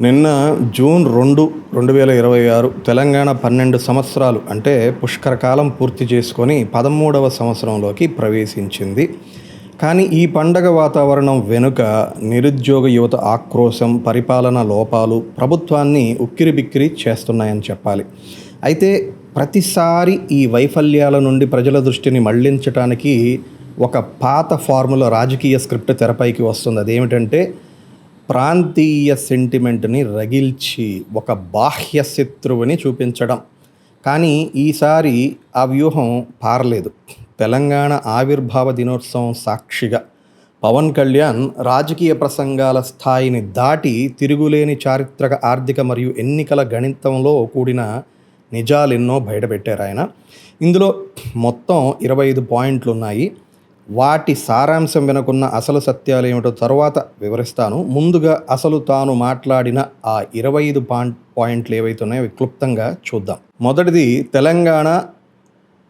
నిన్న జూన్ 2, 2026 తెలంగాణ 12 సంవత్సరాలు అంటే పుష్కరకాలం పూర్తి చేసుకొని 13వ సంవత్సరంలోకి ప్రవేశించింది. కానీ ఈ పండగ వాతావరణం వెనుక నిరుద్యోగ యువత ఆక్రోశం, పరిపాలన లోపాలు ప్రభుత్వాన్ని ఉక్కిరిబిక్కిరి చేస్తున్నాయని చెప్పాలి. అయితే ప్రతిసారి ఈ వైఫల్యాల నుండి ప్రజల దృష్టిని మళ్లించడానికి ఒక పాత ఫార్ములా రాజకీయ స్క్రిప్ట్ తెరపైకి వస్తుంది. అదేమిటంటే ప్రాంతీయ సెంటిమెంట్ని రగిల్చి ఒక బాహ్య శత్రువుని చూపించడం. కానీ ఈసారి ఆ వ్యూహం పారలేదు. తెలంగాణ ఆవిర్భావ దినోత్సవం సాక్షిగా పవన్ కళ్యాణ్ రాజకీయ ప్రసంగాల స్థాయిని దాటి తిరుగులేని చారిత్రక, ఆర్థిక మరియు ఎన్నికల గణితంలో కూడిన నిజాలెన్నో బయటపెట్టారు ఆయన. ఇందులో మొత్తం 25 పాయింట్లు ఉన్నాయి. వాటి సారాంశం వెనుకున్న అసలు సత్యాలు ఏమిటో తర్వాత వివరిస్తాను. ముందుగా అసలు తాను మాట్లాడిన ఆ 25 పాయింట్లు ఏవైతే ఉన్నాయో క్లుప్తంగా చూద్దాం. మొదటిది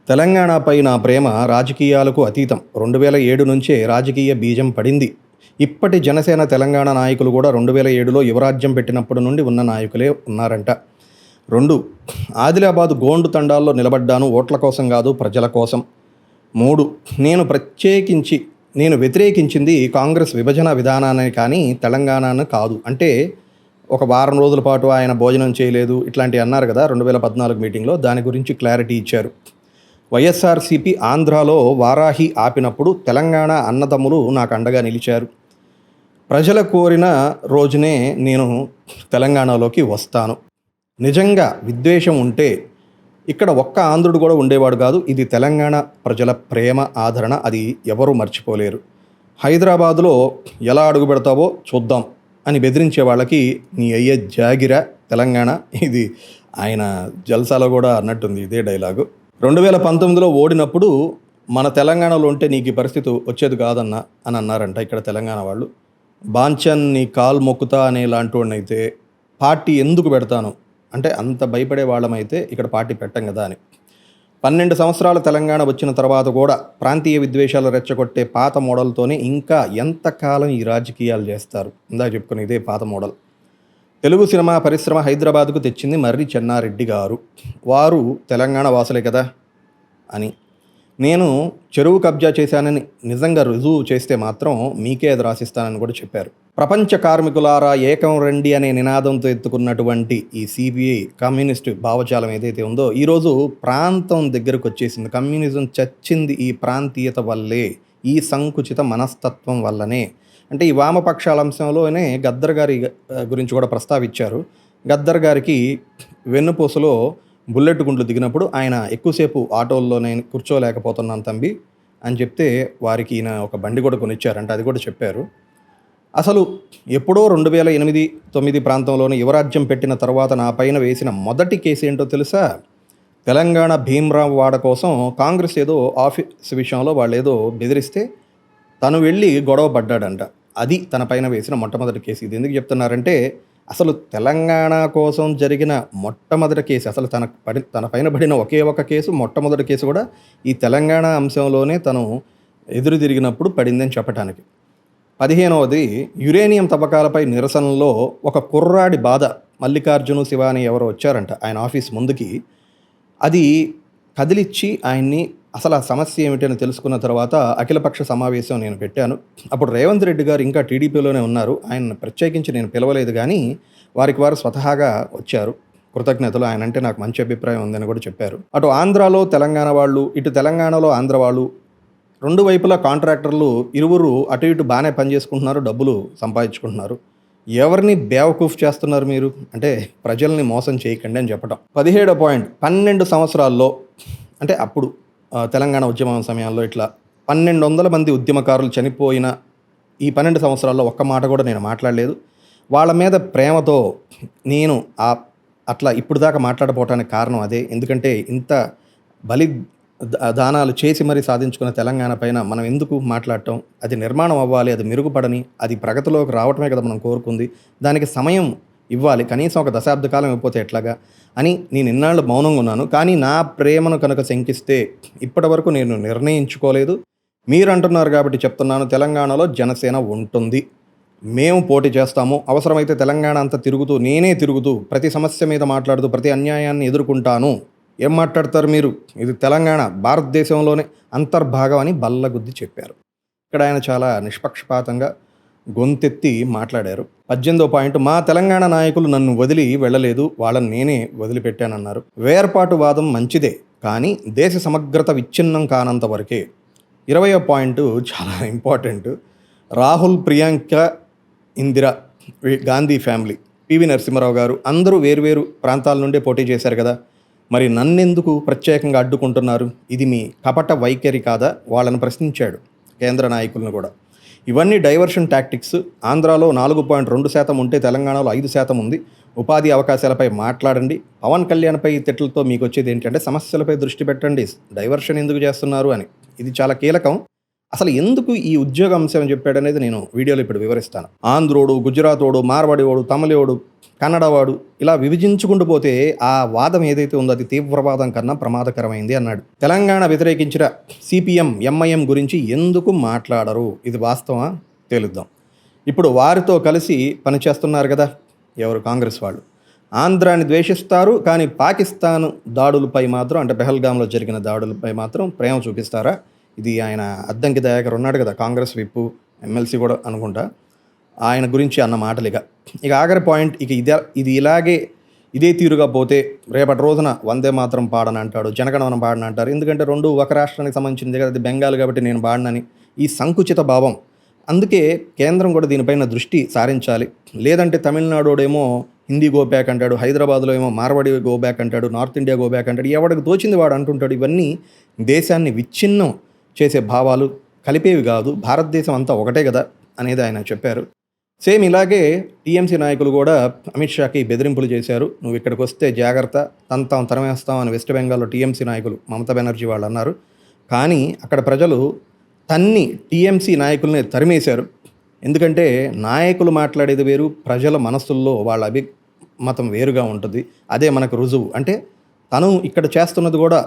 తెలంగాణపై నా ప్రేమ రాజకీయాలకు అతీతం. 2007 నుంచే రాజకీయ బీజం పడింది. ఇప్పటి జనసేన తెలంగాణ నాయకులు కూడా 2007లో యువరాజ్యం పెట్టినప్పటి నుండి ఉన్న నాయకులే ఉన్నారంట. 2, ఆదిలాబాద్ గోండు తండాల్లో నిలబడ్డాను, ఓట్ల కోసం కాదు, ప్రజల కోసం. 3, నేను వ్యతిరేకించింది కాంగ్రెస్ విభజన విధానాన్ని కానీ తెలంగాణను కాదు. అంటే ఒక వారం రోజుల పాటు ఆయన భోజనం చేయలేదు ఇట్లాంటివి అన్నారు కదా 2014 మీటింగ్లో, దాని గురించి క్లారిటీ ఇచ్చారు. వైఎస్ఆర్సీపీ ఆంధ్రాలో వారాహి ఆపినప్పుడు తెలంగాణ అన్నదమ్ములు నాకు అండగా నిలిచారు. ప్రజల కోరిన రోజునే నేను తెలంగాణలోకి వస్తాను. నిజంగా విద్వేషం ఉంటే ఇక్కడ ఒక్క ఆంధ్రుడు కూడా ఉండేవాడు కాదు. ఇది తెలంగాణ ప్రజల ప్రేమ, ఆదరణ, అది ఎవరూ మర్చిపోలేరు. హైదరాబాదులో ఎలా అడుగు పెడతావో చూద్దాం అని బెదిరించే వాళ్ళకి నీ అయ్యే జాగిరా తెలంగాణ. ఇది ఆయన జల్సాలో కూడా అన్నట్టుంది ఇదే డైలాగు. 2019లో ఓడినప్పుడు మన తెలంగాణలో ఉంటే నీకు ఈ పరిస్థితి వచ్చేది కాదన్న అని అన్నారంట ఇక్కడ తెలంగాణ వాళ్ళు. బాంచన్ నీ కాలు మొక్కుతా అనే లాంటి వాడినైతే పార్టీ ఎందుకు పెడతాను అంటే అంత భయపడే వాళ్ళమైతే ఇక్కడ పార్టీ పెట్టం కదా అని. 12 సంవత్సరాల తెలంగాణ వచ్చిన తర్వాత కూడా ప్రాంతీయ విద్వేషాలు రెచ్చగొట్టే పాత మోడల్తోనే ఇంకా ఎంతకాలం ఈ రాజకీయాలు చేస్తారు? ఇందాక చెప్పుకుని ఇదే పాత మోడల్. తెలుగు సినిమా పరిశ్రమ హైదరాబాద్కు తెచ్చింది మర్రి చెన్నారెడ్డి గారు. వారు తెలంగాణ వాసులే కదా అని. నేను చెరువు కబ్జా చేశానని నిజంగా రుజువు చేస్తే మాత్రం మీకే అది రాసిస్తానని కూడా చెప్పారు. ప్రపంచ కార్మికులారా ఏకం రండి అనే నినాదంతో ఎత్తుకున్నటువంటి ఈ సిపిఐ కమ్యూనిస్టు భావజాలం ఏదైతే ఉందో ఈరోజు ప్రాంతం దగ్గరకు వచ్చేసింది. కమ్యూనిజం చచ్చింది ఈ ప్రాంతీయత వల్లే, ఈ సంకుచిత మనస్తత్వం వల్లనే. అంటే ఈ వామపక్షాల అంశంలోనే గద్దర్ గారి గురించి కూడా ప్రస్తావించారు. గద్దర్ గారికి వెన్నుపూసలో బుల్లెట్ గుండ్లు దిగినప్పుడు ఆయన ఎక్కువసేపు ఆటోల్లో నేను కూర్చోలేకపోతున్నాను తంబి అని చెప్తే వారికి ఈయన ఒక బండి కూడా కొనిచ్చారంట, అది కూడా చెప్పారు. అసలు ఎప్పుడో 2008-9 ప్రాంతంలోనే యువరాజ్యం పెట్టిన తర్వాత నా పైన వేసిన మొదటి కేసు ఏంటో తెలుసా? తెలంగాణ భీమ్రావ్ వాడ కోసం కాంగ్రెస్ ఏదో ఆఫీస్ విషయంలో వాళ్ళు ఏదో బెదిరిస్తే తను వెళ్ళి గొడవ పడ్డాడంట. అది తన పైన వేసిన మొట్టమొదటి కేసు. ఇది ఎందుకు చెప్తున్నారంటే అసలు తెలంగాణ కోసం జరిగిన మొట్టమొదటి కేసు, అసలు తన పైన పడిన ఒకే ఒక కేసు, మొట్టమొదటి కేసు కూడా ఈ తెలంగాణ అంశంలోనే తను ఎదురు తిరిగినప్పుడు పడిందని చెప్పడానికి. 15వది యురేనియం తవ్వకాలపై నిరసనలో ఒక కుర్రాడి బాధ. మల్లికార్జును శివ అని ఎవరో వచ్చారంట ఆయన ఆఫీస్ ముందుకి. అది కదిలిచ్చి ఆయన్ని అసలు ఆ సమస్య ఏమిటని తెలుసుకున్న తర్వాత అఖిలపక్ష సమావేశం నేను పెట్టాను. అప్పుడు రేవంత్ రెడ్డి గారు ఇంకా టీడీపీలోనే ఉన్నారు. ఆయన ప్రత్యేకించి నేను పిలవలేదు, కానీ వారికి వారు స్వతహాగా వచ్చారు. కృతజ్ఞతలు, ఆయన అంటే నాకు మంచి అభిప్రాయం ఉందని కూడా చెప్పారు. అటు ఆంధ్రాలో తెలంగాణ వాళ్ళు, ఇటు తెలంగాణలో ఆంధ్ర వాళ్ళు, రెండు వైపులా కాంట్రాక్టర్లు ఇరువురు అటు ఇటు బాగానే పనిచేసుకుంటున్నారు, డబ్బులు సంపాదించుకుంటున్నారు. ఎవరిని బేవకూఫ్ చేస్తున్నారు మీరు అంటే ప్రజల్ని మోసం చేయకండి అని చెప్పడం. 17వ పాయింట్, 12 సంవత్సరాల్లో అంటే అప్పుడు తెలంగాణ ఉద్యమం సమయంలో ఇట్లా 1200 మంది ఉద్యమకారులు చనిపోయిన ఈ 12 సంవత్సరాల్లో ఒక్క మాట కూడా నేను మాట్లాడలేదు. వాళ్ళ మీద ప్రేమతో నేను అట్లా ఇప్పుడు దాకా మాట్లాడపోవటానికి కారణం అదే. ఎందుకంటే ఇంత దానాలు చేసి మరీ సాధించుకున్న తెలంగాణ పైన మనం ఎందుకు మాట్లాడటం? అది నిర్మాణం అవ్వాలి, అది మెరుగుపడని, అది ప్రగతిలోకి రావటమే కదా మనం కోరుకుంది. దానికి సమయం ఇవ్వాలి, కనీసం ఒక దశాబ్ద కాలం ఇవ్వకపోతే ఎట్లాగా అని నేను ఇన్నాళ్ళు మౌనంగా ఉన్నాను. కానీ నా ప్రేమను కనుక శంకిస్తే ఇప్పటి వరకు నేను నిర్ణయించుకోలేదు. మీరు అంటున్నారు కాబట్టి చెప్తున్నాను, తెలంగాణలో జనసేన ఉంటుంది. మేము పోటీ చేస్తాము, అవసరమైతే తెలంగాణ అంతా తిరుగుతూ నేనే తిరుగుతూ ప్రతి సమస్య మీద మాట్లాడుతూ ప్రతి అన్యాయాన్ని ఎదుర్కొంటాను. ఏం మాట్లాడతారు మీరు, ఇది తెలంగాణ భారతదేశంలోనే అంతర్భాగం అని బల్లగుద్ది చెప్పారు. ఇక్కడ ఆయన చాలా నిష్పక్షపాతంగా గొంతెత్తి మాట్లాడారు. 18వ పాయింట్, మా తెలంగాణ నాయకులు నన్ను వదిలి వెళ్ళలేదు, వాళ్ళని నేనే వదిలిపెట్టానన్నారు. వేర్పాటువాదం మంచిదే, కానీ దేశ సమగ్రత విచ్ఛిన్నం కానంత వరకే. 20వ పాయింట్ చాలా ఇంపార్టెంట్. రాహుల్, ప్రియాంక, ఇందిరా, గాంధీ ఫ్యామిలీ, పివి నరసింహారావు గారు అందరూ వేరువేరు ప్రాంతాల నుండే పోటీ చేశారు కదా, మరి నన్నెందుకు ప్రత్యేకంగా అడ్డుకుంటున్నారు, ఇది మీ కపట వైఖరి కాదా, వాళ్ళని ప్రశ్నించాడు కేంద్ర నాయకులను కూడా. ఇవన్నీ డైవర్షన్ టాక్టిక్స్. ఆంధ్రాలో 4.2% ఉంటే తెలంగాణలో 5% ఉంది. ఉపాధి అవకాశాలపై మాట్లాడండి. పవన్ కళ్యాణ్పై తిట్లతో మీకు వచ్చేది ఏంటంటే సమస్యలపై దృష్టి పెట్టండి, డైవర్షన్ ఎందుకు చేస్తున్నారు అని. ఇది చాలా కీలకం. అసలు ఎందుకు ఈ ఉద్యోగ అంశం అని చెప్పాడనేది నేను వీడియోలో ఇప్పుడు వివరిస్తాను. ఆంధ్రోడు, గుజరాతోడు, మార్వాడివాడు, తమిళోడు, కన్నడవాడు ఇలా విభజించుకుంటూ పోతే ఆ వాదం ఏదైతే ఉందో అది తీవ్రవాదం కన్నా ప్రమాదకరమైంది అన్నాడు. తెలంగాణ వ్యతిరేకించిన సిపిఎం, ఎంఐఎం గురించి ఎందుకు మాట్లాడరు, ఇది వాస్తవా తేలుద్దాం. ఇప్పుడు వారితో కలిసి పనిచేస్తున్నారు కదా ఎవరు, కాంగ్రెస్ వాళ్ళు. ఆంధ్రాని ద్వేషిస్తారు, కానీ పాకిస్తాన్ దాడులపై మాత్రం, అంటే పెహల్గాంలో జరిగిన దాడులపై మాత్రం ప్రేమ చూపిస్తారా? ఇది ఆయన అద్దంకి దయాకర్ ఉన్నాడు కదా, కాంగ్రెస్ విప్పు, ఎమ్మెల్సీ కూడా అనుకుంటా, ఆయన గురించి అన్న మాటలు. ఇక ఆఖరి పాయింట్, ఇది ఇలాగే ఇదే తీరుగా పోతే రేపటి రోజున వందే మాత్రం పాడనంటాడు, జనగణమన పాడనంటారు. ఎందుకంటే రెండు ఒక రాష్ట్రానికి సంబంధించింది కదా, అది బెంగాల్ కాబట్టి నేను పాడనని ఈ సంకుచిత భావం. అందుకే కేంద్రం కూడా దీనిపైన దృష్టి సారించాలి. లేదంటే తమిళనాడోడేమో హిందీ గోబ్యాక్ అంటాడు, హైదరాబాద్లో ఏమో మార్వాడి గోబ్యాక్ అంటాడు, నార్త్ ఇండియా గోబ్యాక్ అంటాడు, ఎవడికి తోచింది వాడు అంటుంటాడు. ఇవన్నీ దేశాన్ని విచ్ఛిన్నం చేసే భావాలు, కలిపేవి కాదు. భారతదేశం అంతా ఒకటే కదా అనేది ఆయన చెప్పారు. సేమ్ ఇలాగే టీఎంసీ నాయకులు కూడా అమిత్ షాకి బెదిరింపులు చేశారు, నువ్వు ఇక్కడికి వస్తే జాగ్రత్త, తరమేస్తాం అని వెస్ట్ బెంగాల్లో టీఎంసీ నాయకులు, మమతా బెనర్జీ వాళ్ళు అన్నారు. కానీ అక్కడ ప్రజలు తన్ని టీఎంసీ నాయకుల్ని తరిమేశారు. ఎందుకంటే నాయకులు మాట్లాడేది వేరు, ప్రజల మనస్సుల్లో వాళ్ళ అభిమతం వేరుగా ఉంటుంది. అదే మనకు రుజువు. అంటే తను ఇక్కడ చేస్తున్నది కూడా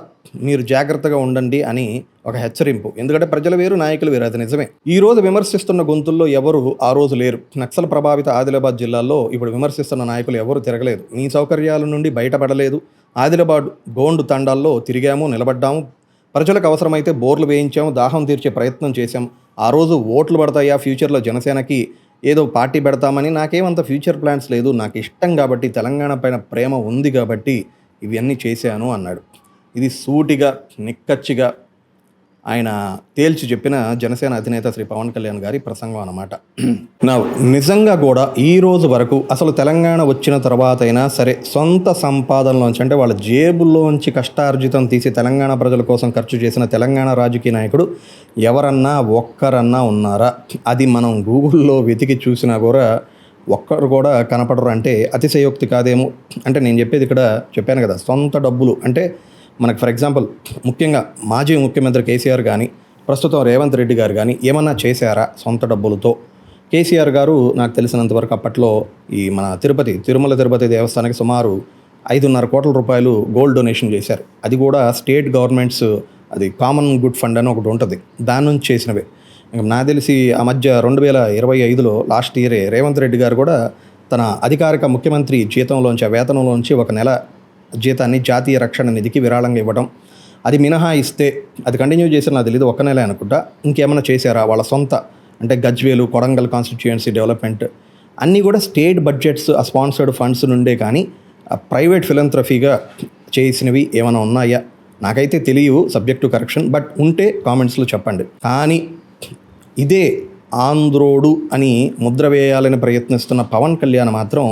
మీరు జాగ్రత్తగా ఉండండి అని ఒక హెచ్చరింపు. ఎందుకంటే ప్రజలు వేరు, నాయకులు వేరు, అది నిజమే. ఈ రోజు విమర్శిస్తున్న గొంతుల్లో ఎవరు ఆ రోజు లేరు. నక్సల్ ప్రభావిత ఆదిలాబాద్ జిల్లాలో ఇప్పుడు విమర్శిస్తున్న నాయకులు ఎవరు తిరగలేదు, మీ సౌకర్యాల నుండి బయటపడలేదు. ఆదిలాబాద్ గోండు తండాల్లో తిరిగాము, నిలబడ్డాము, ప్రజలకు అవసరమైతే బోర్లు వేయించాము, దాహం తీర్చే ప్రయత్నం చేశాం. ఆ రోజు ఓట్లు పడతాయా, ఫ్యూచర్లో జనసేనకి ఏదో పార్టీ పెడతామని నాకేమంత ఫ్యూచర్ ప్లాన్స్ లేదు, నాకు ఇష్టం కాబట్టి, తెలంగాణ పైన ప్రేమ ఉంది కాబట్టి ఇవన్నీ చేశాను అన్నాడు. ఇది సూటిగా నిక్కచ్చిగా ఆయన తేల్చి చెప్పిన జనసేన అధినేత శ్రీ పవన్ కళ్యాణ్ గారి ప్రసంగం అన్నమాట. నిజంగా కూడా ఈ రోజు వరకు అసలు తెలంగాణ వచ్చిన తర్వాత అయినా సరే సొంత సంపాదనలోంచి, అంటే వాళ్ళ జేబుల్లోంచి కష్టార్జితం తీసి తెలంగాణ ప్రజల కోసం ఖర్చు చేసిన తెలంగాణ రాజకీయ నాయకుడు ఎవరన్నా ఒక్కరన్నా ఉన్నారా? అది మనం గూగుల్లో వెతికి చూసినా కూడా ఒక్కరు కూడా కనపడరు అంటే అతిశయోక్తి కాదేమో. అంటే నేను చెప్పేది ఇక్కడ చెప్పాను కదా, సొంత డబ్బులు అంటే మనకు ఫర్ ఎగ్జాంపుల్ ముఖ్యంగా మాజీ ముఖ్యమంత్రి కేసీఆర్ కానీ ప్రస్తుతం రేవంత్ రెడ్డి గారు కానీ ఏమన్నా చేశారా సొంత డబ్బులతో? కేసీఆర్ గారు నాకు తెలిసినంతవరకు అప్పట్లో ఈ మన తిరుమల తిరుపతి దేవస్థానానికి సుమారు 5.5 కోట్ల రూపాయలు గోల్డ్ డొనేషన్ చేశారు. అది కూడా స్టేట్ గవర్నమెంట్స్, అది కామన్ గుడ్ ఫండ్ అని ఒకటి ఉంటుంది, దాని నుంచి చేసినవే. నాకు తెలిసి ఆ మధ్య 2025లో లాస్ట్ ఇయరే రేవంత్ రెడ్డి గారు కూడా తన అధికారిక ముఖ్యమంత్రి జీతంలోంచి, ఆ వేతనంలోంచి ఒక నెల జీతాన్ని జాతీయ రక్షణ నిధికి విరాళంగా ఇవ్వడం, అది మినహాయిస్తే అది కంటిన్యూ చేశారు నాకు తెలియదు, 1 నెల అనుకుంటా. ఇంకేమైనా చేశారా వాళ్ళ సొంత, అంటే గజ్వేలు, కొడంగల్ కాన్స్టిట్యుయెన్సీ డెవలప్మెంట్ అన్నీ కూడా స్టేట్ బడ్జెట్స్, ఆ స్పాన్సర్డ్ ఫండ్స్ నుండే కానీ ప్రైవేట్ ఫిలంథ్రఫీగా చేసినవి ఏమైనా ఉన్నాయా? నాకైతే తెలియవు, సబ్జెక్ట్ టు కరెక్షన్, బట్ ఉంటే కామెంట్స్లో చెప్పండి. కానీ ఇదే ఆంధ్రోడు అని ముద్ర వేయాలని ప్రయత్నిస్తున్న పవన్ కళ్యాణ్ మాత్రం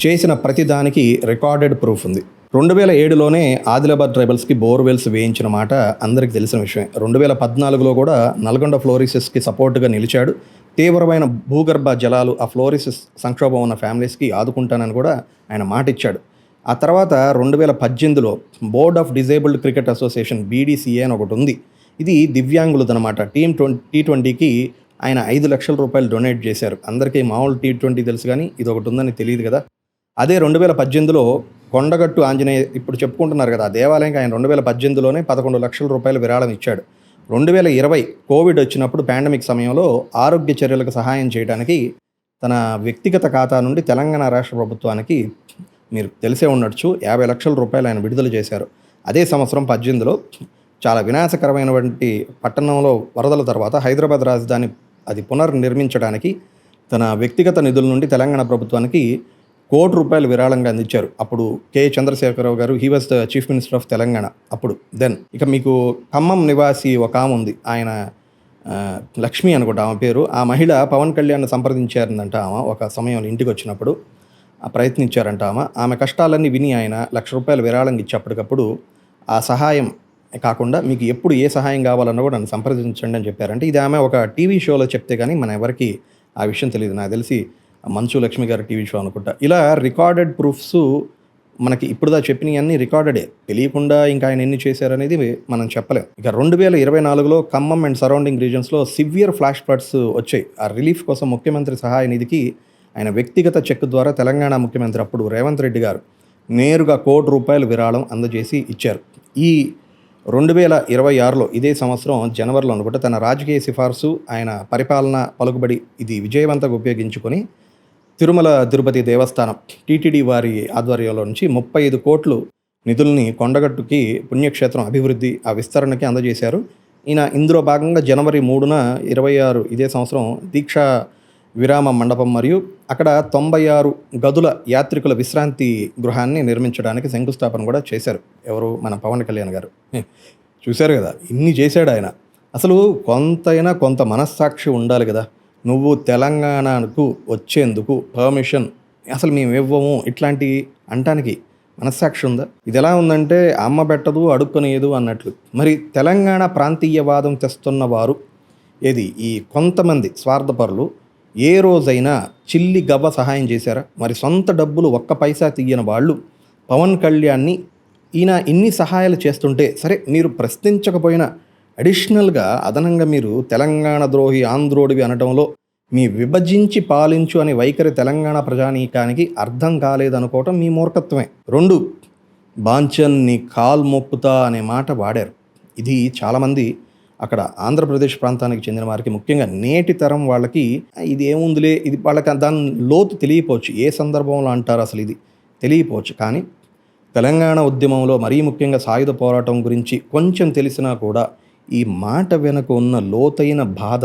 చేసిన ప్రతిదానికి రికార్డెడ్ ప్రూఫ్ ఉంది. 2007లోనే ఆదిలాబాద్ ట్రైబల్స్కి బోర్వెల్స్ వేయించిన మాట అందరికీ తెలిసిన విషయమే. 2014లో కూడా నల్గొండ ఫ్లోరిసిస్కి సపోర్టుగా నిలిచాడు. తీవ్రమైన భూగర్భ జలాలు, ఆ ఫ్లోరిసిస్ సంక్షోభం ఉన్న ఫ్యామిలీస్కి ఆదుకుంటానని కూడా ఆయన మాట ఇచ్చాడు. ఆ తర్వాత 2018లో board of disabled cricket association, BDCA అని ఒకటి ఉంది, ఇది దివ్యాంగులదనమాట. T20కి ఆయన 5 లక్షల రూపాయలు డొనేట్ చేశారు. అందరికీ మామూలు T20 తెలుసు కానీ ఇది ఒకటి ఉందని తెలియదు కదా. అదే 2018లో కొండగట్టు ఆంజనేయ, ఇప్పుడు చెప్పుకుంటున్నారు కదా, ఆ దేవాలయంకి ఆయన 2018లోనే 11 లక్షల రూపాయలు విరాళం ఇచ్చాడు. 2020 కోవిడ్ వచ్చినప్పుడు పాండమిక్ సమయంలో ఆరోగ్య చర్యలకు సహాయం చేయడానికి తన వ్యక్తిగత ఖాతా నుండి తెలంగాణ రాష్ట్ర ప్రభుత్వానికి మీరు తెలిసే ఉండొచ్చు 50 లక్షల రూపాయలు ఆయన విడుదల చేశారు. అదే సంవత్సరం 18లో చాలా వినాశకరమైనటువంటి పట్టణంలో వరదల తర్వాత హైదరాబాద్ రాజధాని అది పునర్నిర్మించడానికి తన వ్యక్తిగత నిధుల నుండి తెలంగాణ ప్రభుత్వానికి ₹1,00,00,000 విరాళంగా అందించారు. అప్పుడు కె. చంద్రశేఖరరావు గారు he was the chief minister of Telangana అప్పుడు దెన్. ఇక మీకు ఖమ్మం నివాసి ఒక ఆమె ఉంది, ఆయన లక్ష్మి అనుకుంటా ఆమె పేరు. ఆ మహిళ పవన్ కళ్యాణ్ సంప్రదించారంట. ఆమె ఒక సమయంలో ఇంటికి వచ్చినప్పుడు ప్రయత్నించారంట. ఆమె కష్టాలన్నీ విని ఆయన ₹1,00,000 విరాళంగా ఇచ్చి అప్పటికప్పుడు ఆ సహాయం కాకుండా మీకు ఎప్పుడు ఏ సహాయం కావాలన్నా కూడా నన్ను సంప్రదించండి అని చెప్పారంటే ఇది ఆమె ఒక టీవీ షోలో చెప్తే కానీ మన ఎవరికి ఆ విషయం తెలియదు. నాకు తెలిసి మంచు లక్ష్మి గారి టీవీ షో అనుకుంటా. ఇలా రికార్డెడ్ ప్రూఫ్స్ మనకి ఇప్పుడుదా చెప్పినవన్నీ రికార్డెడే. తెలియకుండా ఇంకా ఆయన ఎన్ని చేశారనేది మనం చెప్పలేం. ఇక 2024లో ఖమ్మం అండ్ సరౌండింగ్ రీజన్స్లో సివియర్ ఫ్లాష్ ఫ్లడ్స్ వచ్చాయి. ఆ రిలీఫ్ కోసం ముఖ్యమంత్రి సహాయ నిధికి ఆయన వ్యక్తిగత చెక్ ద్వారా తెలంగాణ ముఖ్యమంత్రి అప్పుడు రేవంత్ రెడ్డి గారు నేరుగా ₹1,00,00,000 విరాళం అందజేసి ఇచ్చారు. ఈ 2026లో ఇదే సంవత్సరం జనవరిలో అనుకుంటే తన రాజకీయ సిఫార్సు ఆయన పరిపాలన పలుకుబడి ఇది విజయవంతంగా ఉపయోగించుకొని తిరుమల తిరుపతి దేవస్థానం టీటీడీ వారి ఆధ్వర్యంలో నుంచి 35 కోట్లు నిధుల్ని కొండగట్టుకి పుణ్యక్షేత్రం అభివృద్ధి ఆ విస్తరణకి అందజేశారు. ఇందులో భాగంగా జనవరి 3న 26 ఇదే సంవత్సరం దీక్షా విరామ మండపం మరియు అక్కడ 96 గదుల యాత్రికుల విశ్రాంతి గృహాన్ని నిర్మించడానికి శంకుస్థాపన కూడా చేశారు. ఎవరు? మన పవన్ కళ్యాణ్ గారు. చూశారు కదా, ఇన్ని చేశాడు ఆయన. అసలు కొంత మనస్సాక్షి ఉండాలి కదా. నువ్వు తెలంగాణకు వచ్చేందుకు పర్మిషన్ అసలు మేము ఇవ్వము ఇట్లాంటి అంటానికి మనస్సాక్షి ఉందా? ఇది ఎలా ఉందంటే అమ్మ పెట్టదు అడుక్కునేదు అన్నట్లు. మరి తెలంగాణ ప్రాంతీయవాదం తెస్తున్న వారు ఏది ఈ కొంతమంది స్వార్థపరులు ఏ రోజైనా చిల్లి గవ్వ సహాయం చేశారా? మరి సొంత డబ్బులు ఒక్క పైసా తీయని వాళ్ళు పవన్ కళ్యాణ్ని ఈయన ఇన్ని సహాయాలు చేస్తుంటే సరే మీరు ప్రశ్నించకపోయినా అడిషనల్గా అదనంగా మీరు తెలంగాణ ద్రోహి ఆంధ్రోడివి అనడంలో మీ విభజించి పాలించు అనే వైఖరి తెలంగాణ ప్రజానీకానికి అర్థం కాలేదనుకోవటం మీ మూర్ఖత్వమే. 2 బాంచన్ని కాల్ మొక్కుతా అనే మాట వాడారు. ఇది చాలామంది అక్కడ ఆంధ్రప్రదేశ్ ప్రాంతానికి చెందిన వారికి ముఖ్యంగా నేటి తరం వాళ్ళకి ఇది ఏముందిలే, ఇది వాళ్ళకి దాని లోతు తెలియపోవచ్చు, ఏ సందర్భంలో అంటారు అసలు ఇది తెలియపోవచ్చు. కానీ తెలంగాణ ఉద్యమంలో మరీ ముఖ్యంగా సాయుధ పోరాటం గురించి కొంచెం తెలిసినా కూడా ఈ మాట వెనుక ఉన్న లోతైన బాధ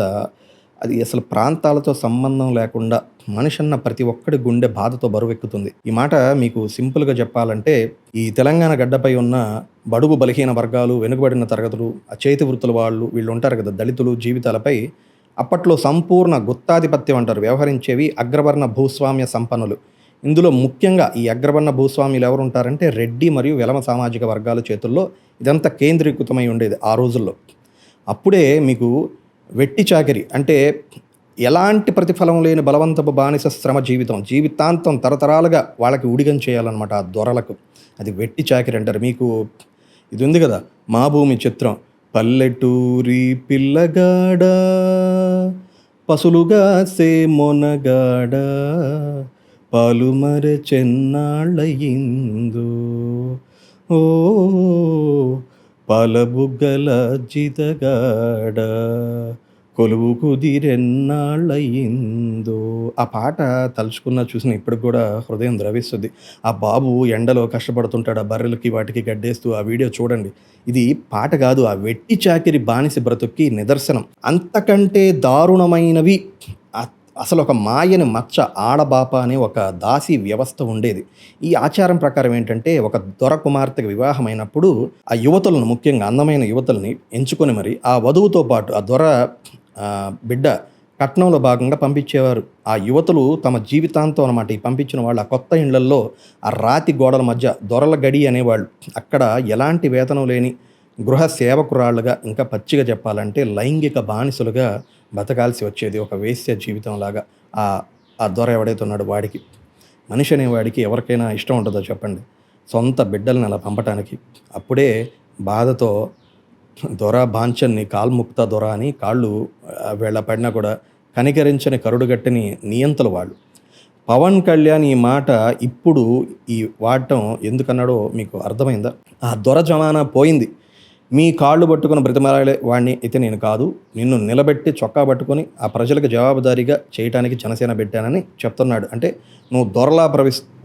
అది అసలు ప్రాంతాలతో సంబంధం లేకుండా మనిషన్న ప్రతి ఒక్కడి గుండె బాధతో బరువెక్కుతుంది. ఈ మాట మీకు సింపుల్గా చెప్పాలంటే ఈ తెలంగాణ గడ్డపై ఉన్న బడుగు బలహీన వర్గాలు, వెనుకబడిన తరగతులు, ఆ చేతి వృత్తుల వాళ్ళు వీళ్ళు ఉంటారు కదా, దళితులు జీవితాలపై అప్పట్లో సంపూర్ణ గుత్తాధిపత్యం అంటారు వ్యవహరించేవి అగ్రవర్ణ భూస్వామ్య సంపన్నులు. ఇందులో ముఖ్యంగా ఈ అగ్రవర్ణ భూస్వాములు ఎవరు ఉంటారంటే రెడ్డి మరియు వెలమ సామాజిక వర్గాల చేతుల్లో ఇదంతా కేంద్రీకృతమై ఉండేది ఆ రోజుల్లో. అప్పుడే మీకు వెట్టి చాకిరి అంటే ఎలాంటి ప్రతిఫలం లేని బలవంతపు బానిస శ్రమ జీవితాంతం తరతరాలుగా వాళ్ళకి ఉడిగం చేయాలన్నమాట ఆ దొరలకు. అది వెట్టి చాకిరి అంటారు. మీకు ఇది ఉంది కదా మా భూమి చిత్రం, పల్లెటూరి పిల్లగాడ పసులుగా సే మొనగాడ పాలుమర చెన్నాళ్ళయిందో ఓ పాలబుగ్గల జితగాడ కొలువు కుదిరెన్నాళ్ళయిందో. ఆ పాట తలుచుకున్నా చూసిన ఇప్పటికి కూడా హృదయం ద్రవిస్తుంది. ఆ బాబు ఎండలో కష్టపడుతుంటాడు ఆ బర్రెలకి వాటికి గడ్డేస్తూ. ఆ వీడియో చూడండి. ఇది పాట కాదు, ఆ వెట్టి చాకిరి బానిస బ్రతుక్కి నిదర్శనం. అంతకంటే దారుణమైనవి అసలు ఒక మాయని మచ్చ ఆడబాప అనే ఒక దాసి వ్యవస్థ ఉండేది. ఈ ఆచారం ప్రకారం ఏంటంటే ఒక దొర కుమార్తెకి వివాహమైనప్పుడు ఆ యువతులను ముఖ్యంగా అందమైన యువతుల్ని ఎంచుకొని మరి ఆ వధువుతో పాటు ఆ దొర బిడ్డ కట్నంలో భాగంగా పంపించేవారు. ఆ యువతులు తమ జీవితాంతం అన్నమాట ఈ పంపించిన వాళ్ళు ఆ కొత్త ఇళ్లల్లో ఆ రాతి గోడల మధ్య దొరల గడి అనేవాళ్ళు. అక్కడ ఎలాంటి వేతనం లేని గృహ సేవకురాళ్ళుగా, ఇంకా పచ్చిగా చెప్పాలంటే లైంగిక బానిసలుగా బతకాల్సి వచ్చేది. ఒక వేశ్య జీవితంలాగా ఆ దొర ఎవడైతే ఉన్నాడో వాడికి, మనిషి అనేవాడికి ఎవరికైనా ఇష్టం ఉంటుందో చెప్పండి సొంత బిడ్డల్ని అలా పంపటానికి? అప్పుడే బాధతో దొర బాంచన్ని కాల్ముక్త దొర అని కాళ్ళు వీళ్ళ పడినా కూడా కనికరించని కరుడుగట్టని నియంతలు వాళ్ళు. పవన్ కళ్యాణ్ ఈ మాట ఇప్పుడు ఈ వాడటం ఎందుకన్నాడో మీకు అర్థమైందా? ఆ దొర జమానా పోయింది. మీ కాళ్ళు పట్టుకుని బ్రతిమాలే వాడిని అయితే నేను కాదు, నిన్ను నిలబెట్టి చొక్కా పట్టుకొని ఆ ప్రజలకు జవాబుదారీగా చేయడానికి జనసేన పెట్టానని చెప్తున్నాడు. అంటే నువ్వు దొరలా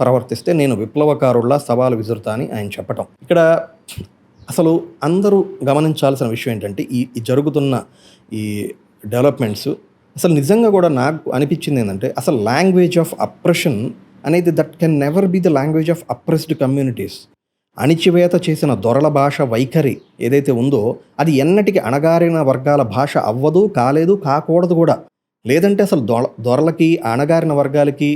ప్రవర్తిస్తే నేను విప్లవకారుల్లా సవాలు విసురుతా అని ఆయన చెప్పటం. ఇక్కడ అసలు అందరూ గమనించాల్సిన విషయం ఏంటంటే ఈ జరుగుతున్న ఈ డెవలప్మెంట్స్ అసలు నిజంగా కూడా నాకు అనిపించింది ఏంటంటే, అసలు లాంగ్వేజ్ ఆఫ్ అప్రెషన్ అనేది that can never be the language of oppressed communities. అణిచివేత చేసిన దొరల భాష వైఖరి ఏదైతే ఉందో అది ఎన్నటికి అణగారిన వర్గాల భాష అవ్వదు, కాలేదు, కాకూడదు కూడా. లేదంటే అసలు దొరలకి అణగారిన వర్గాలకి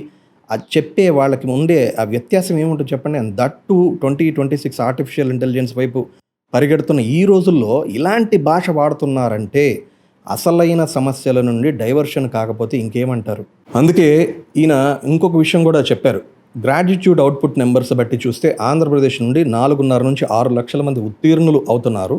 అది చెప్పే వాళ్ళకి ఉండే ఆ వ్యత్యాసం ఏముంటుంది చెప్పండి. And that to 2026 artificial intelligence వైపు పరిగెడుతున్న ఈ రోజుల్లో ఇలాంటి భాష వాడుతున్నారంటే అసలైన సమస్యల నుండి డైవర్షన్ కాకపోతే ఇంకేమంటారు. అందుకే ఈయన ఇంకొక విషయం కూడా చెప్పారు. గ్రాడ్యుయేట్ అవుట్పుట్ నెంబర్స్ బట్టి చూస్తే ఆంధ్రప్రదేశ్ నుండి 4.5 నుంచి 6 లక్షల మంది ఉత్తీర్ణులు అవుతున్నారు.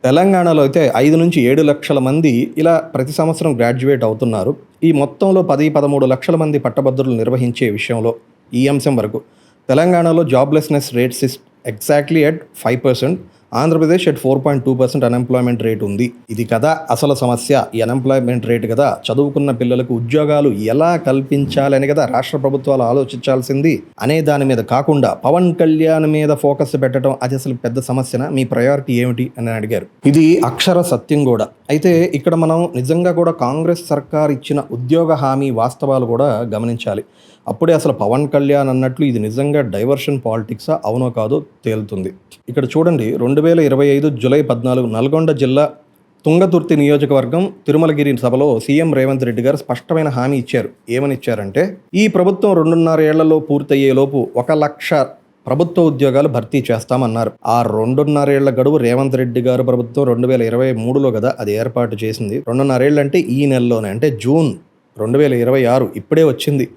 తెలంగాణలో అయితే 5 నుంచి 7 లక్షల మంది ఇలా ప్రతి సంవత్సరం గ్రాడ్యుయేట్ అవుతున్నారు. ఈ మొత్తంలో 10-13 లక్షల మంది పట్టభద్రులు నిర్వహించే విషయంలో ఈ అంశం వరకు తెలంగాణలో joblessness rates is exactly at 5%, Andhra Pradesh at 4.2% unemployment rate ఉంది. ఇది కదా అసలు సమస్య, ఈ అన్ఎంప్లాయ్మెంట్ రేట్ కదా. చదువుకున్న పిల్లలకు ఉద్యోగాలు ఎలా కల్పించాలని కదా రాష్ట్ర ప్రభుత్వాలు ఆలోచించాల్సింది అనే దాని మీద కాకుండా పవన్ కళ్యాణ్ మీద ఫోకస్ పెట్టడం అది అసలు పెద్ద సమస్యనా, మీ ప్రయారిటీ ఏమిటి అని అడిగారు. ఇది అక్షర సత్యం కూడా. అయితే ఇక్కడ మనం నిజంగా కూడా కాంగ్రెస్ సర్కార్ ఇచ్చిన ఉద్యోగ హామీ వాస్తవాలు కూడా గమనించాలి. అప్పుడే అసలు పవన్ కళ్యాణ్ అన్నట్లు ఇది నిజంగా డైవర్షన్ పాలిటిక్సా అవునో కాదో తేలుతుంది. ఇక్కడ చూడండి, 2025 జూలై 14 నల్గొండ జిల్లా తుంగతుర్తి నియోజకవర్గం తిరుమలగిరి సభలో సీఎం రేవంత్ రెడ్డి గారు స్పష్టమైన హామీ ఇచ్చారు. ఏమని ఇచ్చారంటే, ఈ ప్రభుత్వం 2.5 ఏళ్లలో పూర్తయ్యేలోపు 1 లక్ష ప్రభుత్వ ఉద్యోగాలు భర్తీ చేస్తామన్నారు. ఆ 2.5 ఏళ్ల గడువు రేవంత్ రెడ్డి గారు ప్రభుత్వం 2023లో కదా అది ఏర్పాటు చేసింది. 2.5 ఏళ్ళు అంటే ఈ నెలలోనే, అంటే జూన్ 2026 ఇప్పుడే వచ్చింది.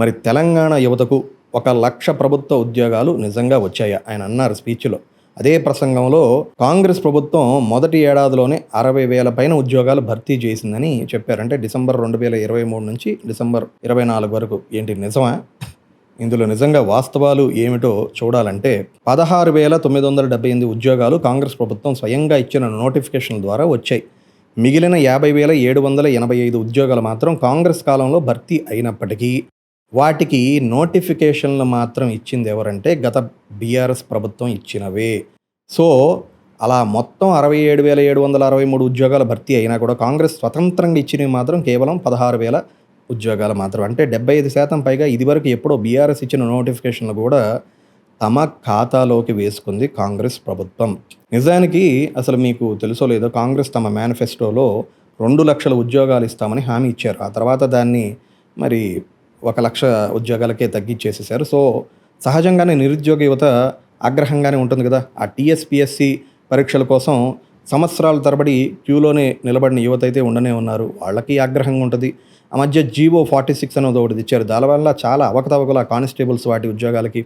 మరి తెలంగాణ యువతకు 1 లక్ష ప్రభుత్వ ఉద్యోగాలు నిజంగా వచ్చాయా ఆయన అన్నారు స్పీచ్లో. అదే ప్రసంగంలో కాంగ్రెస్ ప్రభుత్వం మొదటి ఏడాదిలోనే 60,000 పైన ఉద్యోగాలు భర్తీ చేసిందని చెప్పారు. అంటే డిసెంబర్ 2023 నుంచి డిసెంబర్ 24 వరకు. ఏంటి నిజమా? ఇందులో నిజంగా వాస్తవాలు ఏమిటో చూడాలంటే 16,978 ఉద్యోగాలు కాంగ్రెస్ ప్రభుత్వం స్వయంగా ఇచ్చిన నోటిఫికేషన్ల ద్వారా వచ్చాయి. మిగిలిన 50,785 ఉద్యోగాలు మాత్రం కాంగ్రెస్ కాలంలో భర్తీ అయినప్పటికీ వాటికి నోటిఫికేషన్లు మాత్రం ఇచ్చింది ఎవరంటే గత బీఆర్ఎస్ ప్రభుత్వం ఇచ్చినవే. సో అలా మొత్తం 67,763 ఉద్యోగాలు భర్తీ అయినా కూడా కాంగ్రెస్ స్వతంత్రంగా ఇచ్చినవి మాత్రం కేవలం 16,000 ఉద్యోగాలు మాత్రం. అంటే 75% పైగా ఇదివరకు ఎప్పుడో బీఆర్ఎస్ ఇచ్చిన నోటిఫికేషన్లు కూడా తమ ఖాతాలోకి వేసుకుంది కాంగ్రెస్ ప్రభుత్వం. నిజానికి అసలు మీకు తెలుసో లేదో, కాంగ్రెస్ తమ మేనిఫెస్టోలో 2 లక్షల ఉద్యోగాలు ఇస్తామని హామీ ఇచ్చారు. ఆ తర్వాత దాన్ని మరి 1 లక్ష ఉద్యోగాలకే తగ్గించేసేసారు. సో సహజంగానే నిరుద్యోగ యువత ఆగ్రహంగానే ఉంటుంది కదా. ఆ టీఎస్పీఎస్సీ పరీక్షల కోసం సంవత్సరాల తరబడి క్యూలోనే నిలబడిన యువత అయితే ఉండనే ఉన్నారు. వాళ్ళకి ఆగ్రహంగా ఉంటుంది. ఆ మధ్య జీవో 46 అనేది ఒకటి ఇచ్చారు. దానివల్ల చాలా అవకతవకల కానిస్టేబుల్స్ వాటి ఉద్యోగాలకి,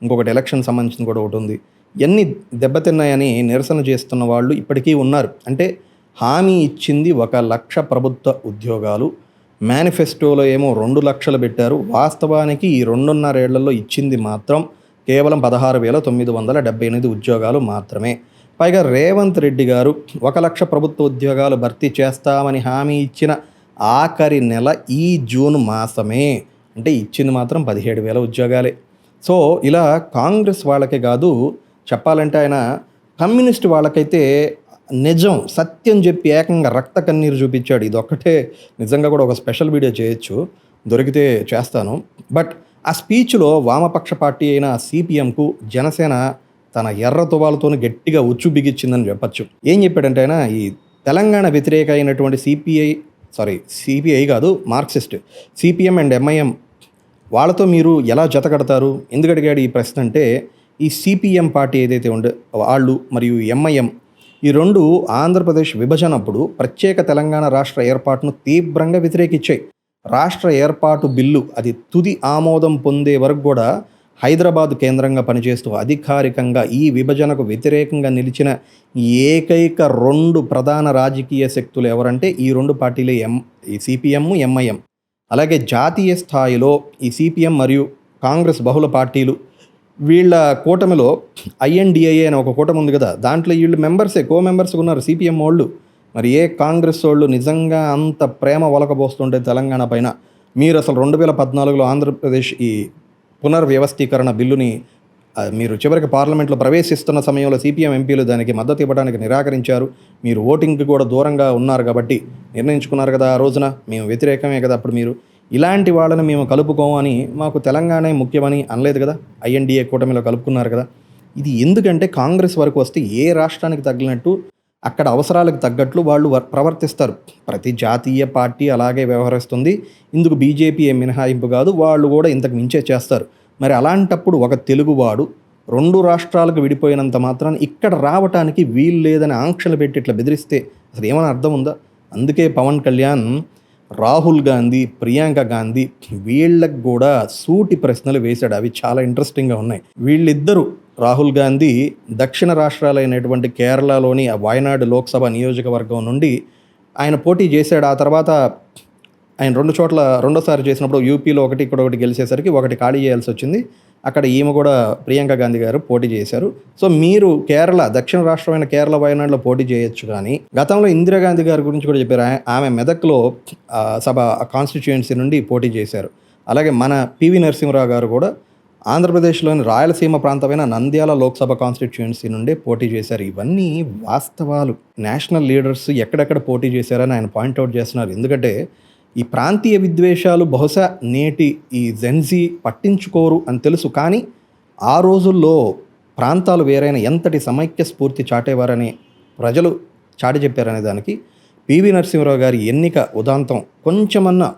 ఇంకొకటి ఎలక్షన్ సంబంధించింది కూడా ఒకటి ఉంది. ఇవన్నీ దెబ్బతిన్నాయని నిరసన చేస్తున్న వాళ్ళు ఇప్పటికీ ఉన్నారు. అంటే హామీ ఇచ్చింది 1 లక్ష ప్రభుత్వ ఉద్యోగాలు, మేనిఫెస్టోలో ఏమో 2 లక్షలు పెట్టారు. వాస్తవానికి ఈ 2.5 ఏళ్లలో ఇచ్చింది మాత్రం కేవలం 16,978 ఉద్యోగాలు మాత్రమే. పైగా రేవంత్ రెడ్డి గారు 1 లక్ష ప్రభుత్వ ఉద్యోగాలు భర్తీ చేస్తామని హామీ ఇచ్చిన ఆఖరి నెల ఈ జూన్ మాసమే. అంటే ఇచ్చింది మాత్రం 17,000 ఉద్యోగాలే. సో ఇలా కాంగ్రెస్ వాళ్ళకే కాదు, చెప్పాలంటే ఆయన కమ్యూనిస్ట్ వాళ్ళకైతే నిజం సత్యం చెప్పి ఏకంగా రక్త కన్నీరు చూపించాడు. ఇది ఒక్కటే నిజంగా కూడా ఒక స్పెషల్ వీడియో చేయొచ్చు, దొరికితే చేస్తాను. బట్ ఆ స్పీచ్లో వామపక్ష పార్టీ అయిన సిపిఎంకు జనసేన తన ఎర్ర తువాలతో గట్టిగా ఉచ్చు బిగించిందని చెప్పచ్చు. ఏం చెప్పాడంటే ఆయన, ఈ తెలంగాణ వ్యతిరేక అయినటువంటి సిపిఐ కాదు, మార్క్సిస్ట్ సిపిఎం అండ్ ఎంఐఎం వాళ్ళతో మీరు ఎలా జతకడతారు? ఎందుకు అడిగాడు ఈ ప్రశ్న అంటే, ఈ సిపిఎం పార్టీ ఏదైతే ఉండే వాళ్ళు మరియు ఎంఐఎం ఈ రెండు ఆంధ్రప్రదేశ్ విభజనప్పుడు ప్రత్యేక తెలంగాణ రాష్ట్ర ఏర్పాటును తీవ్రంగా వ్యతిరేకించాయి. రాష్ట్ర ఏర్పాటు బిల్లు అది తుది ఆమోదం పొందే వరకు కూడా హైదరాబాద్ కేంద్రంగా పనిచేస్తూ అధికారికంగా ఈ విభజనకు వ్యతిరేకంగా నిలిచిన ఏకైక 2 ప్రధాన రాజకీయ శక్తులు ఎవరంటే ఈ 2 పార్టీలే, ఈ సిపిఎం, ఎంఐఎం. అలాగే జాతీయ స్థాయిలో ఈ సిపిఎం మరియు కాంగ్రెస్ బహుళ పార్టీలు వీళ్ళ కూటమిలో ఐఎన్డిఐఏ అని ఒక కూటమి ఉంది కదా, దాంట్లో వీళ్ళు కో మెంబర్స్గా ఉన్నారు సిపిఎం వాళ్ళు. మరి ఏ కాంగ్రెస్ వాళ్ళు నిజంగా అంత ప్రేమ ఒలకబోస్తుంటే తెలంగాణ పైన, మీరు అసలు 2014లో ఆంధ్రప్రదేశ్ ఈ పునర్వ్యవస్థీకరణ బిల్లుని మీరు చివరికి పార్లమెంట్లో ప్రవేశిస్తున్న సమయంలో సిపిఎం ఎంపీలు దానికి మద్దతు ఇవ్వడానికి నిరాకరించారు. మీరు ఓటింగ్కి కూడా దూరంగా ఉన్నారు కాబట్టి నిర్ణయించుకున్నారు కదా, ఆ రోజున మేము వ్యతిరేకమే కదా. అప్పుడు మీరు ఇలాంటి వాళ్ళని మేము కలుపుకోమని, మాకు తెలంగాణ ముఖ్యమని అనలేదు కదా, ఐఎన్డిఏ కూటమిలో కలుపుకున్నారు కదా. ఇది ఎందుకంటే కాంగ్రెస్ వరకు వస్తే ఏ రాష్ట్రానికి తగిలినట్టు అక్కడ అవసరాలకు తగ్గట్లు వాళ్ళు ప్రవర్తిస్తారు. ప్రతి జాతీయ పార్టీ అలాగే వ్యవహరిస్తుంది. ఇందుకు బీజేపీ ఏం మినహాయింపు కాదు, వాళ్ళు కూడా ఇంతకు మించే చేస్తారు. మరి అలాంటప్పుడు ఒక తెలుగువాడు 2 రాష్ట్రాలకు విడిపోయినంత మాత్రాన ఇక్కడ రావటానికి వీలు లేదని ఆంక్షలు పెట్టి ఇట్లా బెదిరిస్తే అసలు ఏమైనా అర్థం ఉందా? అందుకే పవన్ కళ్యాణ్, రాహుల్ గాంధీ, ప్రియాంక గాంధీ వీళ్ళకు కూడా సూటి ప్రశ్నలు వేశాడు. అవి చాలా ఇంట్రెస్టింగ్గా ఉన్నాయి. వీళ్ళిద్దరూ, రాహుల్ గాంధీ దక్షిణ రాష్ట్రాలైనటువంటి కేరళలోని వయనాడు లోక్సభ నియోజకవర్గం నుండి ఆయన పోటీ చేశాడు. ఆ తర్వాత ఆయన 2 చోట్ల రెండోసారి చేసినప్పుడు యూపీలో ఒకటి, ఇక్కడ ఒకటి గెలిచేసరికి ఒకటి ఖాళీ చేయాల్సి వచ్చింది. అక్కడ ఈమె కూడా, ప్రియాంక గాంధీ గారు పోటీ చేశారు. సో మీరు కేరళ, దక్షిణ రాష్ట్రమైన కేరళ వయనాడులో పోటీ చేయొచ్చు. కానీ గతంలో ఇందిరాగాంధీ గారి గురించి కూడా చెప్పారు. ఆమె మెదక్లో సభ కాన్స్టిట్యుయెన్సీ నుండి పోటీ చేశారు. అలాగే మన పివి నరసింహరావు గారు కూడా ఆంధ్రప్రదేశ్లోని రాయలసీమ ప్రాంతమైన నంద్యాల లోక్సభ కాన్స్టిట్యుయెన్సీ నుండి పోటీ చేశారు. ఇవన్నీ వాస్తవాలు. నేషనల్ లీడర్స్ ఎక్కడెక్కడ పోటీ చేశారని ఆయన పాయింట్అవుట్ చేస్తున్నారు. ఎందుకంటే ఈ ప్రాంతీయ విద్వేషాలు బహుశా నేటి ఈ జెన్జీ పట్టించుకోరు అని తెలుసు. కానీ ఆ రోజుల్లో ప్రాంతాలు వేరైన ఎంతటి సమైక్య స్ఫూర్తి చాటేవారని ప్రజలు చాటి చెప్పారనే దానికి పివి నరసింహరావు గారి ఎన్నిక ఉదాంతం కొంచెమన్నా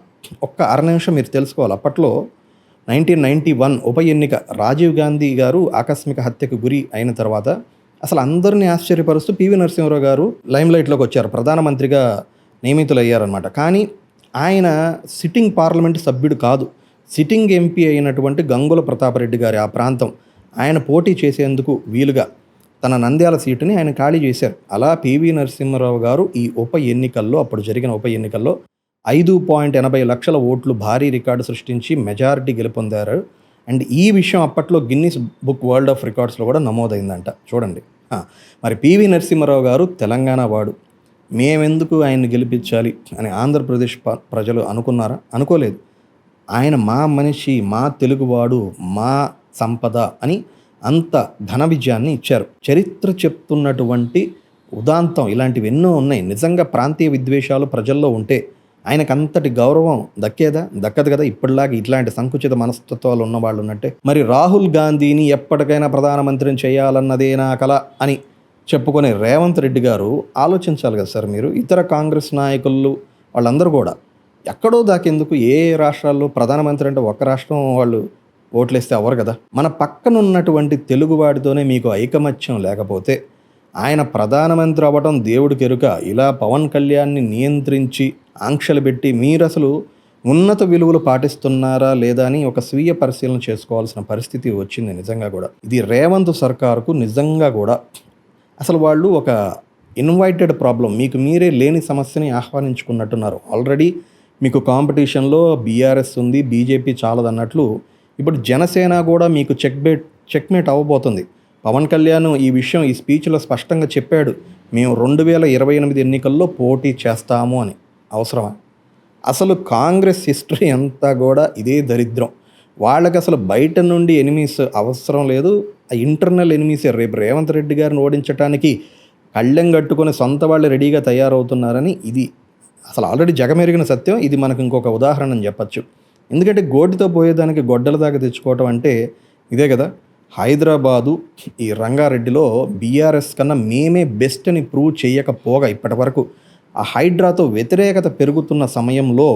ఒక్క అర నిమిషం మీరు తెలుసుకోవాలి. అప్పట్లో 1991 ఉప ఎన్నిక, రాజీవ్ గాంధీ గారు ఆకస్మిక హత్యకు గురి అయిన తర్వాత అసలు అందరినీ ఆశ్చర్యపరుస్తూ పివి నరసింహరావు గారు లైమ్లైట్లోకి వచ్చారు, ప్రధానమంత్రిగా నియమితులయ్యారనమాట. కానీ ఆయన సిట్టింగ్ పార్లమెంటు సభ్యుడు కాదు, సిట్టింగ్ ఎంపీ అయినటువంటి గంగుల ప్రతాపరెడ్డి గారి ఆ ప్రాంతం ఆయన పోటీ చేసేందుకు వీలుగా తన నంద్యాల సీటుని ఆయన ఖాళీ చేశారు. అలా పివి నరసింహరావు గారు ఈ అప్పుడు జరిగిన ఉప ఎన్నికల్లో 5.80 లక్షల ఓట్లు భారీ రికార్డు సృష్టించి మెజారిటీ గెలుపొందారు. అండ్ ఈ విషయం అప్పట్లో గిన్నిస్ బుక్ వరల్డ్ ఆఫ్ రికార్డ్స్లో కూడా నమోదైందంట. చూడండి, మరి పివి నరసింహరావు గారు తెలంగాణ వాడు, మేమెందుకు ఆయన్ని గెలిపించాలి అని ఆంధ్రప్రదేశ్ ప్రజలు అనుకున్నారా? అనుకోలేదు. ఆయన మా మనిషి, మా తెలుగువాడు, మా సంపద అని అంత ఘన విజయాన్ని ఇచ్చారు. చరిత్ర చెప్తున్నటువంటి ఉదాంతం ఇలాంటివి ఎన్నో ఉన్నాయి. నిజంగా ప్రాంతీయ విద్వేషాలు ప్రజల్లో ఉంటే ఆయనకు అంతటి గౌరవం దక్కేదా? దక్కదు కదా. ఇప్పటిలాగా ఇట్లాంటి సంకుచిత మనస్తత్వాలు ఉన్న వాళ్ళు ఉన్నట్టే. మరి రాహుల్ గాంధీని ఎప్పటికైనా ప్రధానమంత్రిని చేయాలన్నదే నా కల అని చెప్పుకునే రేవంత్ రెడ్డి గారు ఆలోచించాలి కదా సార్. మీరు ఇతర కాంగ్రెస్ నాయకులు వాళ్ళందరూ కూడా ఎక్కడో దాకెందుకు, ఏ రాష్ట్రాల్లో ప్రధానమంత్రి అంటే ఒక రాష్ట్రం వాళ్ళు ఓట్లేస్తే అవ్వరు కదా. మన పక్కన ఉన్నటువంటి తెలుగువాడితోనే మీకు ఐకమత్యం లేకపోతే ఆయన ప్రధానమంత్రి అవ్వడం దేవుడికి ఎరుక. ఇలా పవన్ కళ్యాణ్ని నియంత్రించి ఆంక్షలు పెట్టి మీరు అసలు ఉన్నత విలువలు పాటిస్తున్నారా లేదా అని ఒక స్వీయ పరిశీలన చేసుకోవాల్సిన పరిస్థితి వచ్చింది నిజంగా కూడా. ఇది రేవంత్ సర్కారుకు నిజంగా కూడా అసలు వాళ్ళు ఒక ఇన్వైటెడ్ ప్రాబ్లం, మీకు మీరే లేని సమస్యని ఆహ్వానించుకున్నట్టున్నారు. ఆల్రెడీ మీకు కాంపిటీషన్లో బీఆర్ఎస్ ఉంది, బీజేపీ చాలదన్నట్లు ఇప్పుడు జనసేన కూడా మీకు చెక్మేట్ అవ్వబోతుంది. పవన్ కళ్యాణ్ ఈ విషయం ఈ స్పీచ్లో స్పష్టంగా చెప్పాడు, మేము 2028 ఎన్నికల్లో పోటీ చేస్తాము అని. అవసరమా? అసలు కాంగ్రెస్ హిస్టరీ అంతా కూడా ఇదే దరిద్రం. వాళ్ళకి అసలు బయట నుండి ఎనిమీస్ అవసరం లేదు, ఆ ఇంటర్నల్ ఎనిమీసే. రేపు రేవంత్ రెడ్డి గారిని ఓడించడానికి కళ్ళెం కట్టుకొని సొంత వాళ్ళు రెడీగా తయారవుతున్నారని ఇది అసలు ఆల్రెడీ జగమెరిగిన సత్యం. ఇది మనకు ఇంకొక ఉదాహరణ అని చెప్పచ్చు. ఎందుకంటే గోటితో పోయేదానికి గొడ్డల దాకా తెచ్చుకోవటం అంటే ఇదే కదా. హైదరాబాదు ఈ రంగారెడ్డిలో బీఆర్ఎస్ కన్నా మేమే బెస్ట్ అని ప్రూవ్ చేయకపోగా ఇప్పటి వరకు ఆ హైడ్రాతో వ్యతిరేకత పెరుగుతున్న సమయంలో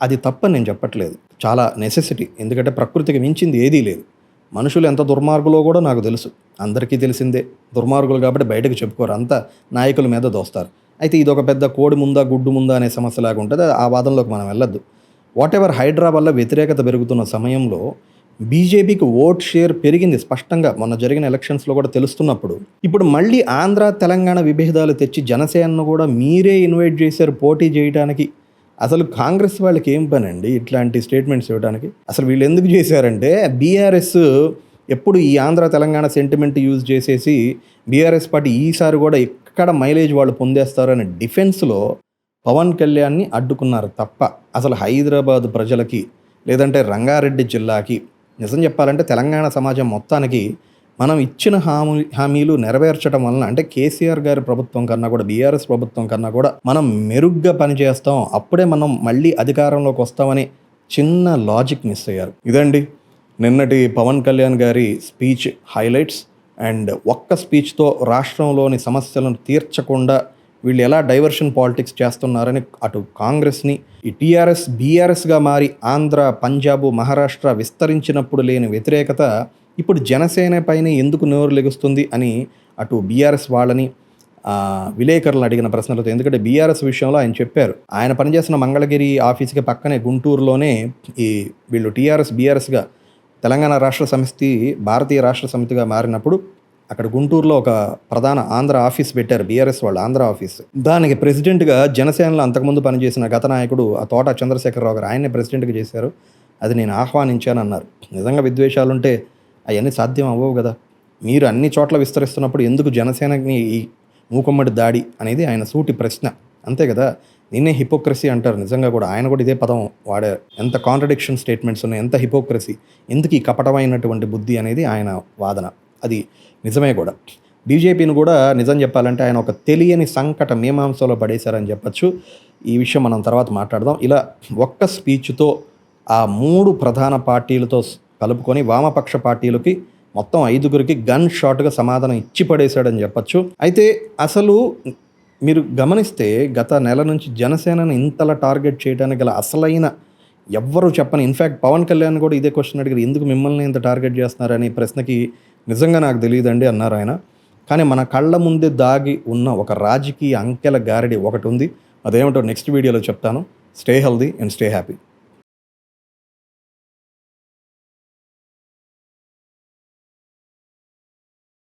అది తప్పని నేను చెప్పట్లేదు, చాలా నెసెసిటీ. ఎందుకంటే ప్రకృతికి మించింది ఏదీ లేదు. మనుషులు ఎంత దుర్మార్గులో కూడా నాకు తెలుసు, అందరికీ తెలిసిందే. దుర్మార్గులు కాబట్టి బయటకు చెప్పుకోరు, అంతా నాయకుల మీద దోస్తారు. అయితే ఇది ఒక పెద్ద కోడి ముందా గుడ్డు ముందా అనే సమస్యలాగా ఉంటుంది. ఆ వాదనలోకి మనం వెళ్ళొద్దు. వాట్ ఎవర్, హైడ్రా వల్ల వ్యతిరేకత పెరుగుతున్న సమయంలో బీజేపీకి ఓట్ షేర్ పెరిగింది స్పష్టంగా. మొన్న జరిగిన ఎలక్షన్స్లో కూడా తెలుస్తున్నప్పుడు ఇప్పుడు మళ్ళీ ఆంధ్ర తెలంగాణ విభేదాలు తెచ్చి జనసేనను కూడా మీరే ఇన్వైట్ చేశారు పోటీ చేయడానికి. అసలు కాంగ్రెస్ వాళ్ళకి ఏం పని అండి ఇట్లాంటి స్టేట్మెంట్స్ ఇవ్వడానికి? అసలు వీళ్ళు ఎందుకు చేశారంటే బీఆర్ఎస్ ఎప్పుడు ఈ ఆంధ్ర తెలంగాణ సెంటిమెంట్ యూజ్ చేసేసి బీఆర్ఎస్ పార్టీ ఈసారి కూడా ఎక్కడ మైలేజ్ వాళ్ళు పొందేస్తారు అనే డిఫెన్స్లో పవన్ కళ్యాణ్ని అడ్డుకున్నారు తప్ప అసలు హైదరాబాద్ ప్రజలకి లేదంటే రంగారెడ్డి జిల్లాకి నిజం చెప్పాలంటే తెలంగాణ సమాజం మొత్తానికి మనం ఇచ్చిన హామీలు నెరవేర్చడం వలన అంటే కేసీఆర్ గారి ప్రభుత్వం కన్నా కూడా బీఆర్ఎస్ ప్రభుత్వం కన్నా కూడా మనం మెరుగ్గా పనిచేస్తాం, అప్పుడే మనం మళ్ళీ అధికారంలోకి వస్తామని చిన్న లాజిక్ మిస్ అయ్యారు. ఇదండి నిన్నటి పవన్ కళ్యాణ్ గారి స్పీచ్ హైలైట్స్. అండ్ ఒక్క స్పీచ్తో రాష్ట్రంలోని సమస్యలను తీర్చకుండా వీళ్ళు ఎలా డైవర్షన్ పాలిటిక్స్ చేస్తున్నారని అటు కాంగ్రెస్ని ఈ టీఆర్ఎస్ బీఆర్ఎస్గా మారి ఆంధ్ర, పంజాబ్, మహారాష్ట్ర విస్తరించినప్పుడు లేని వ్యతిరేకత ఇప్పుడు జనసేన పైన ఎందుకు నోరు లెగుస్తుంది అని అటు బీఆర్ఎస్ వాళ్ళని విలేకరులను అడిగిన ప్రశ్నలతో, ఎందుకంటే బీఆర్ఎస్ విషయంలో ఆయన చెప్పారు, ఆయన పనిచేసిన మంగళగిరి ఆఫీస్కి పక్కనే గుంటూరులోనే ఈ వీళ్ళు టీఆర్ఎస్ బీఆర్ఎస్గా తెలంగాణ రాష్ట్ర సమితి భారతీయ రాష్ట్ర సమితిగా మారినప్పుడు అక్కడ గుంటూరులో ఒక ప్రధాన ఆంధ్ర ఆఫీస్ పెట్టారు బీఆర్ఎస్ వాళ్ళు, ఆంధ్ర ఆఫీస్. దానికి ప్రెసిడెంట్గా జనసేనలో అంతకుముందు పనిచేసిన గత నాయకుడు ఆ తోట చంద్రశేఖరరావు గారు ఆయన్నే ప్రెసిడెంట్గా చేశారు. అది నేను ఆహ్వానించానన్నారు. నిజంగా విద్వేషాలుంటే అవన్నీ సాధ్యం అవ్వవు కదా. మీరు అన్ని చోట్ల విస్తరిస్తున్నప్పుడు ఎందుకు జనసేనకి ఈ మూకుమ్మడి దాడి అనేది ఆయన సూటి ప్రశ్న, అంతే కదా. నిన్నే హిపోక్రసీ అంటారు. నిజంగా కూడా ఆయన కూడా ఇదే పదం వాడారు. ఎంత కాంట్రడిక్షన్ స్టేట్మెంట్స్ ఉన్నాయి, ఎంత హిపోక్రసీ, ఎందుకు ఈ కపటమైనటువంటి బుద్ధి అనేది ఆయన వాదన. అది నిజమే కూడా. బీజేపీని కూడా నిజం చెప్పాలంటే ఆయన ఒక తెలియని సంకట మీమాంసలో పడేశారని చెప్పచ్చు. ఈ విషయం మనం తర్వాత మాట్లాడదాం. ఇలా ఒక్క స్పీచ్తో ఆ 3 ప్రధాన పార్టీలతో కలుపుకొని వామపక్ష పార్టీలకి మొత్తం 5గురికి గన్ షాట్గా సమాధానం ఇచ్చి పడేశాడని చెప్పచ్చు. అయితే అసలు మీరు గమనిస్తే గత నెల నుంచి జనసేనను ఇంతలా టార్గెట్ చేయడానికి గల అసలైన ఎవ్వరూ చెప్పని, ఇన్ఫ్యాక్ట్ పవన్ కళ్యాణ్ కూడా ఇదే క్వశ్చన్ అడిగారు, ఎందుకు మిమ్మల్ని ఇంత టార్గెట్ చేస్తున్నారని ప్రశ్నకి నిజంగా నాకు తెలియదండి అన్నారు ఆయన. కానీ మన కళ్ళ ముందే దాగి ఉన్న ఒక రాజకీయ అంకెల గారడి ఒకటి ఉంది. అదేమిటో నెక్స్ట్ వీడియోలో చెప్తాను. Stay healthy and stay happy.